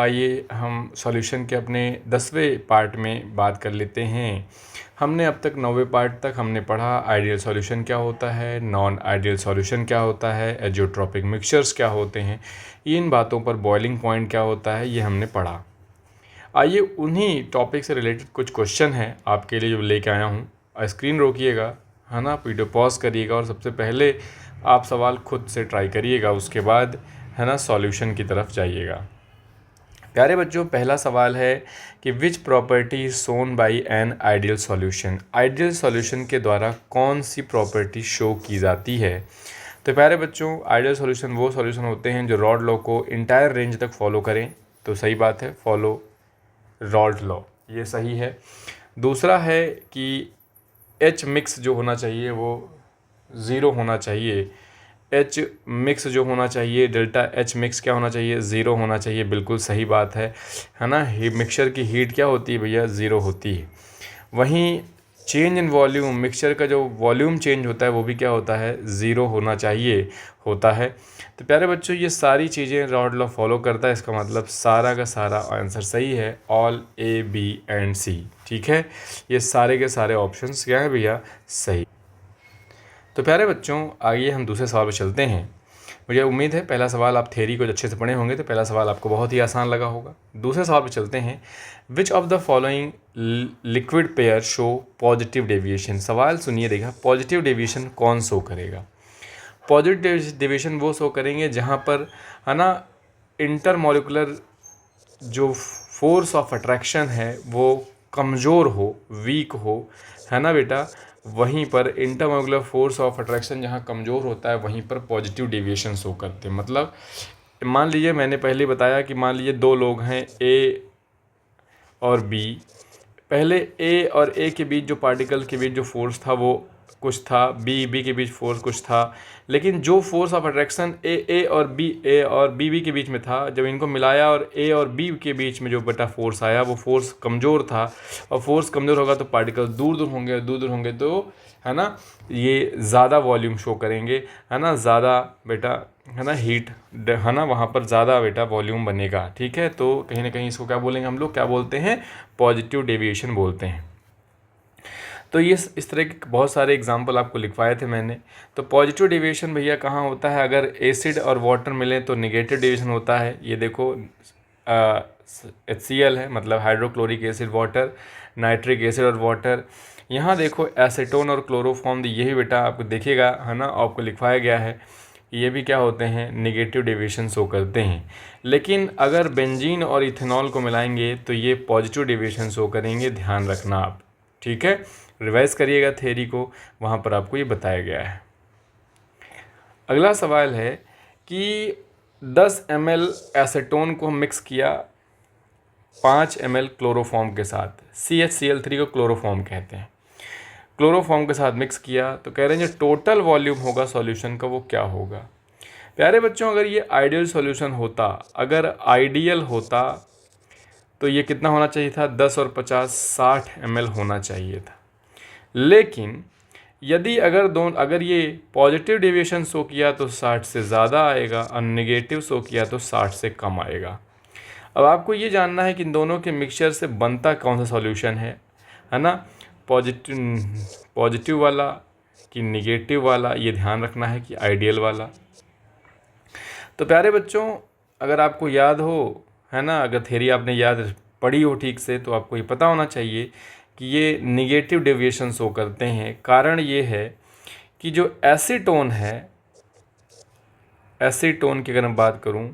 आइए हम सॉल्यूशन के अपने 10वें पार्ट में बात कर लेते हैं। हमने अब तक 9वें पार्ट तक हमने पढ़ा आइडियल सॉल्यूशन क्या होता है, नॉन आइडियल सॉल्यूशन क्या होता है, एजियोट्रॉपिक मिक्सचर्स क्या होते हैं, इन बातों पर बॉइलिंग पॉइंट क्या होता है, ये हमने पढ़ा। आइए उन्हीं टॉपिक से रिलेटेड कुछ क्वेश्चन हैं आपके लिए जो लेके आया हूँ। स्क्रीन रोकिएगा, है ना, वीडियो पॉज करिएगा और सबसे पहले आप सवाल खुद से ट्राई करिएगा, उसके बाद है ना सॉल्यूशन की तरफ जाइएगा। प्यारे बच्चों, पहला सवाल है कि which property is shown by an ideal solution. Ideal solution के द्वारा कौन सी प्रॉपर्टी शो की जाती है। तो प्यारे बच्चों, आइडियल सॉल्यूशन वो सॉल्यूशन होते हैं जो रॉड लॉ को इंटायर रेंज तक फॉलो करें। तो सही बात है, फॉलो रॉड लॉ, ये सही है। दूसरा है कि एच मिक्स जो होना चाहिए वो ज़ीरो होना चाहिए। एच मिक्स जो होना चाहिए, डेल्टा एच मिक्स क्या होना चाहिए, ज़ीरो होना चाहिए। बिल्कुल सही बात है ना। मिक्सचर की हीट क्या होती है भैया, ज़ीरो होती है। वहीं चेंज इन वॉल्यूम, मिक्सचर का जो वॉल्यूम चेंज होता है वो भी क्या होता है, ज़ीरो होना चाहिए, होता है। तो प्यारे बच्चों, ये सारी चीज़ें रॉड लॉ फॉलो करता है, इसका मतलब सारा का सारा आंसर सही है, ऑल ए बी एंड सी। ठीक है, ये सारे के सारे ऑप्शंस क्या है भैया, सही। तो प्यारे बच्चों, आइए हम दूसरे सवाल पर चलते हैं। मुझे उम्मीद है पहला सवाल आप थ्योरी को अच्छे से पढ़े होंगे, तो पहला सवाल आपको बहुत ही आसान लगा होगा। दूसरे सवाल पर चलते हैं। Which of the following liquid pair show positive deviation. सवाल सुनिए, देखा, पॉजिटिव डेविएशन कौन शो करेगा। पॉजिटिव डेविएशन वो शो करेंगे जहाँ पर है ना इंटरमोलिकुलर जो फोर्स ऑफ अट्रैक्शन है वो कमज़ोर हो, वीक हो, है ना बेटा। वहीं पर इंटरमोलिकुलर फोर्स ऑफ अट्रैक्शन जहाँ कमज़ोर होता है वहीं पर पॉजिटिव डेविएशन शो करते हैं। मतलब मान लीजिए, मैंने पहले बताया कि मान लीजिए दो लोग हैं, ए और बी। पहले ए और ए के बीच जो पार्टिकल के बीच जो फोर्स था वो कुछ था, बी के बीच फोर्स कुछ था, लेकिन जो फोर्स ऑफ अट्रैक्शन ए और बी के बीच में था, जब इनको मिलाया और ए और बी के बीच में जो बटा फोर्स आया वो फोर्स कमज़ोर था। और फोर्स कमज़ोर होगा तो पार्टिकल दूर दूर होंगे तो है ना ये ज़्यादा वॉल्यूम शो करेंगे, है ना, ज़्यादा बेटा है ना हीट, है ना, वहाँ पर ज़्यादा बेटा वॉल्यूम बनेगा। ठीक है, तो कहीं ना कहीं इसको क्या बोलेंगे हम लोग, क्या बोलते हैं, पॉजिटिव डेविएशन बोलते हैं। तो ये इस तरह के बहुत सारे एग्जाम्पल आपको लिखवाए थे मैंने। तो पॉजिटिव डेविएशन भैया कहाँ होता है, अगर एसिड और वाटर मिलें तो नेगेटिव डेविएशन होता है। ये देखो HCl है, मतलब hydrochloric acid water, nitric acid और वाटर। यहाँ देखो एसीटोन और क्लोरोफॉर्म, यही बेटा आपको देखेगा, है ना, आपको लिखवाया गया है। ये भी क्या होते हैं, नेगेटिव डेविएशन शो करते हैं। लेकिन अगर बेंजीन और इथेनॉल को मिलाएंगे तो ये पॉजिटिव डेविएशन शो करेंगे, ध्यान रखना आप। ठीक है, रिवाइज करिएगा थ्योरी को, वहाँ पर आपको ये बताया गया है। अगला सवाल है कि 10 ml एसीटोन को मिक्स किया 5 ml क्लोरोफॉर्म के साथ। CHCl3 को क्लोरोफॉर्म कहते हैं। क्लोरोफॉर्म के साथ मिक्स किया तो कह रहे हैं जो टोटल वॉल्यूम होगा सॉल्यूशन का वो क्या होगा। प्यारे बच्चों, अगर ये आइडियल सॉल्यूशन होता, अगर आइडियल होता तो ये कितना होना चाहिए था, 10 और 50 60 ml होना चाहिए था। लेकिन यदि अगर ये पॉजिटिव डेविएशन शो किया तो 60 से ज़्यादा आएगा और नेगेटिव शो किया तो 60 से कम आएगा। अब आपको ये जानना है कि इन दोनों के मिक्सचर से बनता कौन सा सॉल्यूशन है ना, पॉजिटिव वाला कि नेगेटिव वाला, ये ध्यान रखना है कि आइडियल वाला। तो प्यारे बच्चों, अगर आपको याद हो, है ना, अगर थ्योरी आपने याद पढ़ी हो ठीक से, तो आपको ये पता होना चाहिए कि ये नेगेटिव डेविएशन शो करते हैं। कारण ये है कि जो एसीटोन है, एसीटोन की अगर मैं बात करूं,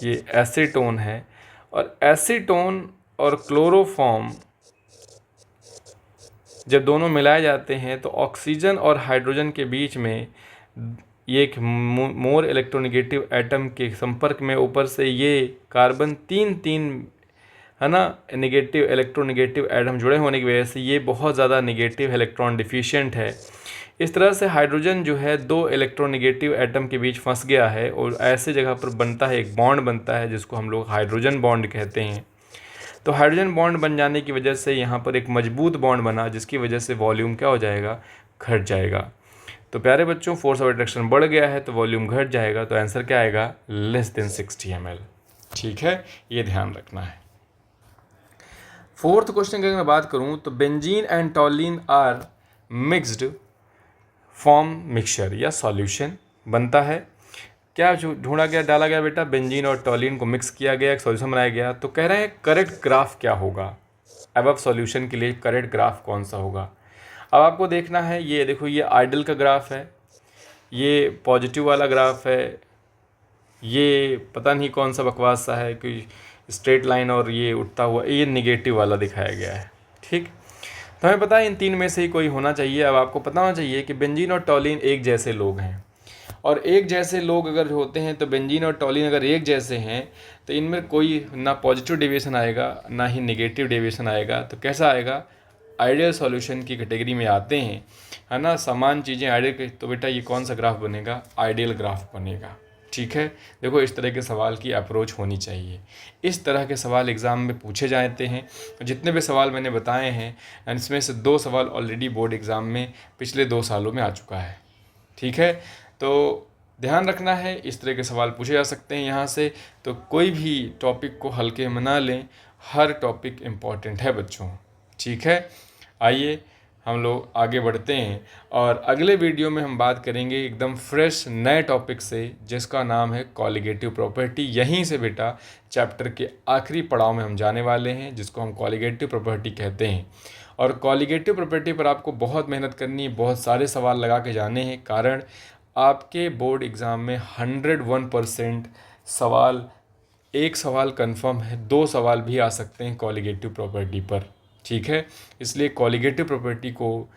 ये एसीटोन है, और एसीटोन और क्लोरोफॉर्म जब दोनों मिलाए जाते हैं तो ऑक्सीजन और हाइड्रोजन के बीच में ये एक मोर इलेक्ट्रोनेगेटिव एटम के संपर्क में ऊपर से ये कार्बन तीन है ना नेगेटिव इलेक्ट्रोनेगेटिव एटम जुड़े होने की वजह से ये बहुत ज़्यादा नेगेटिव इलेक्ट्रॉन डिफिशिएंट है। इस तरह से हाइड्रोजन जो है 2 इलेक्ट्रोनेगेटिव एटम के बीच फंस गया है और ऐसे जगह पर बनता है, एक बॉन्ड बनता है जिसको हम लोग हाइड्रोजन बॉन्ड कहते हैं। तो हाइड्रोजन बॉन्ड बन जाने की वजह से यहाँ पर एक मजबूत बॉन्ड बना, जिसकी वजह से वॉल्यूम क्या हो जाएगा, घट जाएगा। तो प्यारे बच्चों, फोर्स ऑफ अट्रैक्शन बढ़ गया है तो वॉल्यूम घट जाएगा, तो आंसर क्या आएगा, लेस देन 60 ml। ठीक है, ये ध्यान रखना है। फोर्थ क्वेश्चन की अगर मैं बात करूं तो benzene and toluene are mixed form mixture या सॉल्यूशन बनता है। क्या ढूंढा गया, डाला गया बेटा, बेंजीन और टॉलिन को मिक्स किया गया, एक सॉल्यूशन बनाया गया। तो कह रहे हैं करेक्ट ग्राफ क्या होगा, अब सॉल्यूशन के लिए करेक्ट ग्राफ कौन सा होगा। अब आपको देखना है, ये देखो ये आइडल का ग्राफ है, ये पॉजिटिव वाला ग्राफ है, ये पता नहीं कौन सा बकवास सा है, कोई स्ट्रेट लाइन और ये उठता हुआ, ये निगेटिव वाला दिखाया गया है। ठीक, तो हमें पता है इन तीन में से ही कोई होना चाहिए। अब आपको पता होना चाहिए कि बेंजीन और टॉलिन एक जैसे लोग हैं, और एक जैसे लोग अगर होते हैं तो बेंजीन और टॉलिन अगर एक जैसे हैं तो इनमें कोई ना पॉजिटिव डेविएशन आएगा ना ही नेगेटिव डेविएशन आएगा। तो कैसा आएगा, आइडियल सॉल्यूशन की कैटेगरी में आते हैं, है ना, समान चीज़ें आइडियल। तो बेटा ये कौन सा ग्राफ बनेगा, आइडियल ग्राफ बनेगा। ठीक है, देखो इस तरह के सवाल की अप्रोच होनी चाहिए। इस तरह के सवाल एग्ज़ाम में पूछे जाते हैं। जितने भी सवाल मैंने बताए हैं इसमें से 2 सवाल ऑलरेडी बोर्ड एग्ज़ाम में पिछले 2 सालों में आ चुका है। ठीक है, तो ध्यान रखना है, इस तरह के सवाल पूछे जा सकते हैं यहाँ से। तो कोई भी टॉपिक को हल्के में ना लें, हर टॉपिक इम्पॉर्टेंट है बच्चों। ठीक है, आइए हम लोग आगे बढ़ते हैं और अगले वीडियो में हम बात करेंगे एकदम फ्रेश नए टॉपिक से, जिसका नाम है कॉलिगेटिव प्रॉपर्टी। यहीं से बेटा चैप्टर के आखिरी पड़ाव में हम जाने वाले हैं, जिसको हम कॉलिगेटिव प्रॉपर्टी कहते हैं। और कॉलिगेटिव प्रॉपर्टी पर आपको बहुत मेहनत करनी है, बहुत सारे सवाल लगा के जाने हैं, कारण आपके बोर्ड एग्ज़ाम में 101% सवाल, एक सवाल कंफर्म है, 2 सवाल भी आ सकते हैं कॉलिगेटिव प्रॉपर्टी पर। ठीक है, इसलिए कॉलिगेटिव प्रॉपर्टी को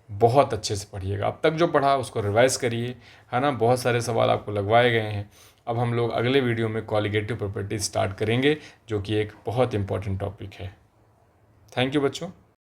बहुत अच्छे से पढ़िएगा। अब तक जो पढ़ा उसको रिवाइज़ करिए, है ना, बहुत सारे सवाल आपको लगवाए गए हैं। अब हम लोग अगले वीडियो में कॉलिगेटिव प्रॉपर्टी स्टार्ट करेंगे, जो कि एक बहुत इंपॉर्टेंट टॉपिक है। थैंक यू बच्चों।